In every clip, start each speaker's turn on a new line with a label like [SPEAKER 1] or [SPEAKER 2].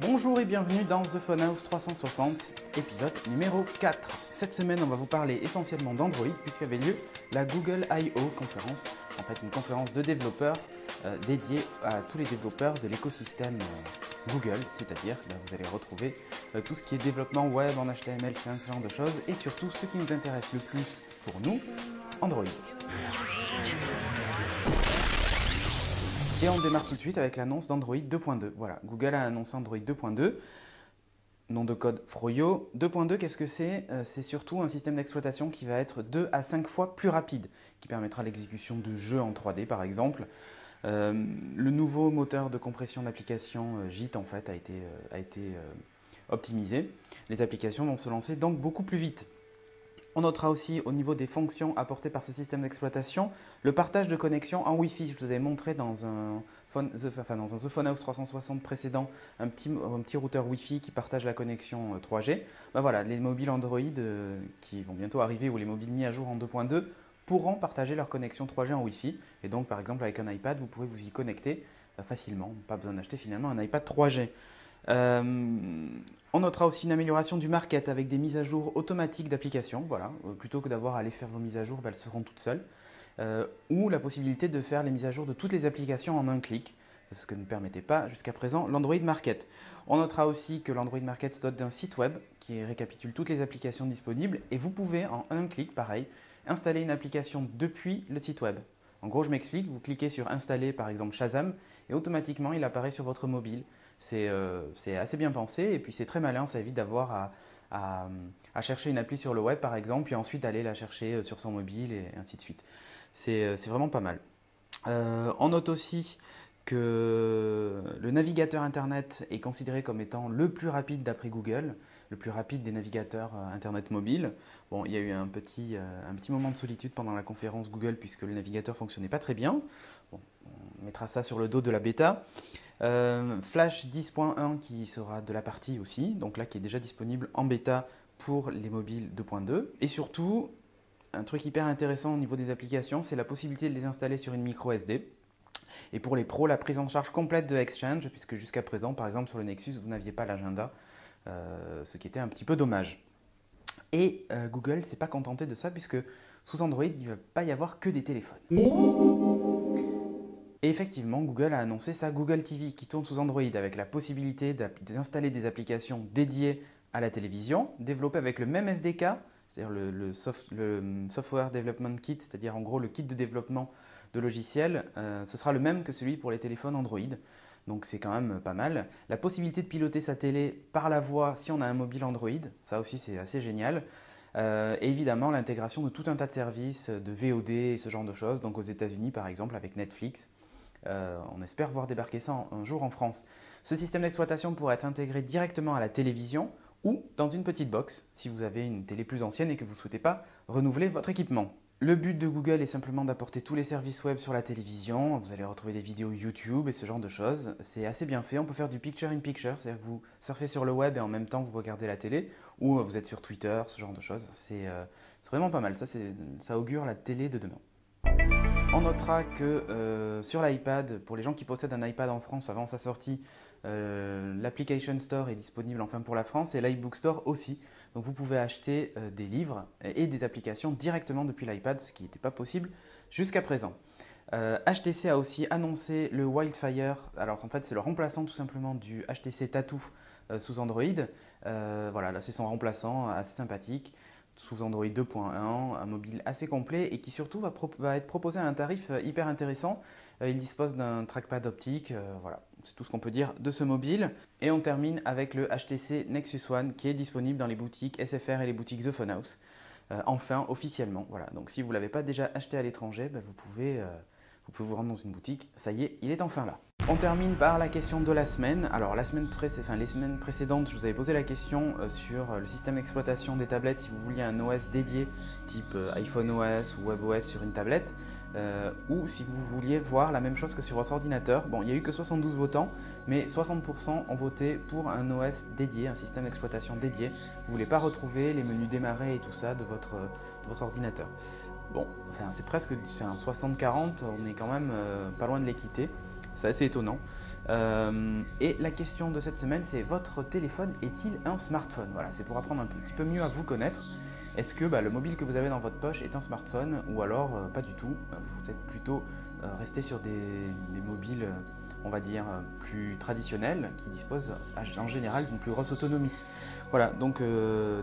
[SPEAKER 1] Bonjour et bienvenue dans The Phone House 360, épisode numéro 4. Cette semaine, on va vous parler essentiellement d'Android puisqu'avait lieu la Google I.O. conférence, en fait une conférence de développeurs dédiée à tous les développeurs de l'écosystème Google, c'est-à-dire vous allez retrouver tout ce qui est développement web en HTML, ce genre de choses, et surtout ce qui nous intéresse le plus pour nous, Android. Et on démarre tout de suite avec l'annonce d'Android 2.2. Voilà, Google a annoncé Android 2.2, nom de code Froyo. 2.2, qu'est-ce que c'est? C'est surtout un système d'exploitation qui va être 2 à 5 fois plus rapide, qui permettra l'exécution de jeux en 3D par exemple. Le nouveau moteur de compression d'applications JIT en fait a été optimisé. Les applications vont se lancer donc beaucoup plus vite. On notera aussi au niveau des fonctions apportées par ce système d'exploitation le partage de connexion en Wi-Fi. Je vous avais montré dans un The Phone House 360 précédent un petit routeur Wi-Fi qui partage la connexion 3G. Ben voilà, les mobiles Android qui vont bientôt arriver ou les mobiles mis à jour en 2.2 pourront partager leur connexion 3G en Wi-Fi. Et donc par exemple avec un iPad, vous pourrez vous y connecter facilement. Pas besoin d'acheter finalement un iPad 3G. On notera aussi une amélioration du market avec des mises à jour automatiques d'applications. Voilà. Plutôt que d'avoir à aller faire vos mises à jour, elles se feront toutes seules. Ou la possibilité de faire les mises à jour de toutes les applications en un clic, ce que ne permettait pas jusqu'à présent l'Android Market. On notera aussi que l'Android Market se dote d'un site web qui récapitule toutes les applications disponibles et vous pouvez en un clic, pareil, installer une application depuis le site web. En gros, je m'explique, vous cliquez sur installer par exemple Shazam et automatiquement il apparaît sur votre mobile. C'est assez bien pensé et puis c'est très malin, ça évite d'avoir à chercher une appli sur le web par exemple, puis ensuite aller la chercher sur son mobile et ainsi de suite. C'est vraiment pas mal. On note aussi que le navigateur Internet est considéré comme étant le plus rapide d'après Google, le plus rapide des navigateurs Internet mobiles. Bon, il y a eu un petit moment de solitude pendant la conférence Google puisque le navigateur ne fonctionnait pas très bien. Bon, on mettra ça sur le dos de la bêta. Flash 10.1 qui sera de la partie aussi, donc là qui est déjà disponible en bêta pour les mobiles 2.2. Et surtout, un truc hyper intéressant au niveau des applications, c'est la possibilité de les installer sur une micro SD. Et pour les pros, la prise en charge complète de Exchange, puisque jusqu'à présent, par exemple sur le Nexus, vous n'aviez pas l'agenda, ce qui était un petit peu dommage. Et Google ne s'est pas contenté de ça, puisque sous Android, il ne va pas y avoir que des téléphones. Et effectivement, Google a annoncé sa Google TV qui tourne sous Android avec la possibilité d'installer des applications dédiées à la télévision, développées avec le même SDK, c'est-à-dire le Software Development Kit, c'est-à-dire en gros le kit de développement de logiciels, ce sera le même que celui pour les téléphones Android. Donc c'est quand même pas mal. La possibilité de piloter sa télé par la voix si on a un mobile Android, ça aussi c'est assez génial. Et évidemment l'intégration de tout un tas de services, de VOD et ce genre de choses, donc aux États-Unis par exemple avec Netflix. On espère voir débarquer ça un jour en France. Ce système d'exploitation pourrait être intégré directement à la télévision ou dans une petite box si vous avez une télé plus ancienne et que vous ne souhaitez pas renouveler votre équipement. Le but de Google est simplement d'apporter tous les services web sur la télévision. Vous allez retrouver des vidéos YouTube et ce genre de choses. C'est assez bien fait. On peut faire du picture-in-picture, c'est-à-dire que vous surfez sur le web et en même temps vous regardez la télé, ou vous êtes sur Twitter, ce genre de choses. C'est vraiment pas mal. Ça augure la télé de demain. On notera que sur l'iPad, pour les gens qui possèdent un iPad en France avant sa sortie, l'Application Store est disponible enfin pour la France et l'iBook Store aussi. Donc vous pouvez acheter des livres et des applications directement depuis l'iPad, ce qui n'était pas possible jusqu'à présent. HTC a aussi annoncé le Wildfire. Alors en fait c'est le remplaçant tout simplement du HTC Tattoo sous Android. Voilà, là c'est son remplaçant assez sympathique. Sous Android 2.1, un mobile assez complet et qui surtout va être proposé à un tarif hyper intéressant. Il dispose d'un trackpad optique, voilà, c'est tout ce qu'on peut dire de ce mobile. Et on termine avec le HTC Nexus One qui est disponible dans les boutiques SFR et les boutiques The Phone House, enfin officiellement. Voilà. Donc si vous ne l'avez pas déjà acheté à l'étranger, vous pouvez vous rendre dans une boutique, ça y est, il est enfin là. On termine par la question de la semaine. Alors les semaines précédentes, je vous avais posé la question sur le système d'exploitation des tablettes si vous vouliez un OS dédié type iPhone OS ou WebOS sur une tablette ou si vous vouliez voir la même chose que sur votre ordinateur. Bon, il n'y a eu que 72 votants, mais 60% ont voté pour un OS dédié, un système d'exploitation dédié. Vous ne voulez pas retrouver les menus démarrer et tout ça de votre ordinateur. Bon, enfin, c'est presque 60-40, on est quand même pas loin de l'équité. C'est assez étonnant. Et la question de cette semaine, c'est votre téléphone est-il un smartphone? Voilà, c'est pour apprendre un petit peu mieux à vous connaître. Est-ce que le mobile que vous avez dans votre poche est un smartphone ou alors pas du tout? Vous êtes plutôt resté sur des mobiles, on va dire, plus traditionnels qui disposent en général d'une plus grosse autonomie. Voilà, donc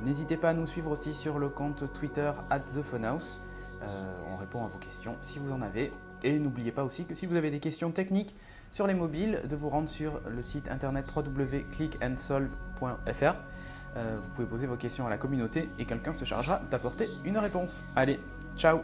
[SPEAKER 1] n'hésitez pas à nous suivre aussi sur le compte Twitter @thephonehouse. On répond à vos questions si vous en avez. Et n'oubliez pas aussi que si vous avez des questions techniques sur les mobiles, de vous rendre sur le site internet www.clickandsolve.fr. Vous pouvez poser vos questions à la communauté et quelqu'un se chargera d'apporter une réponse. Allez, ciao!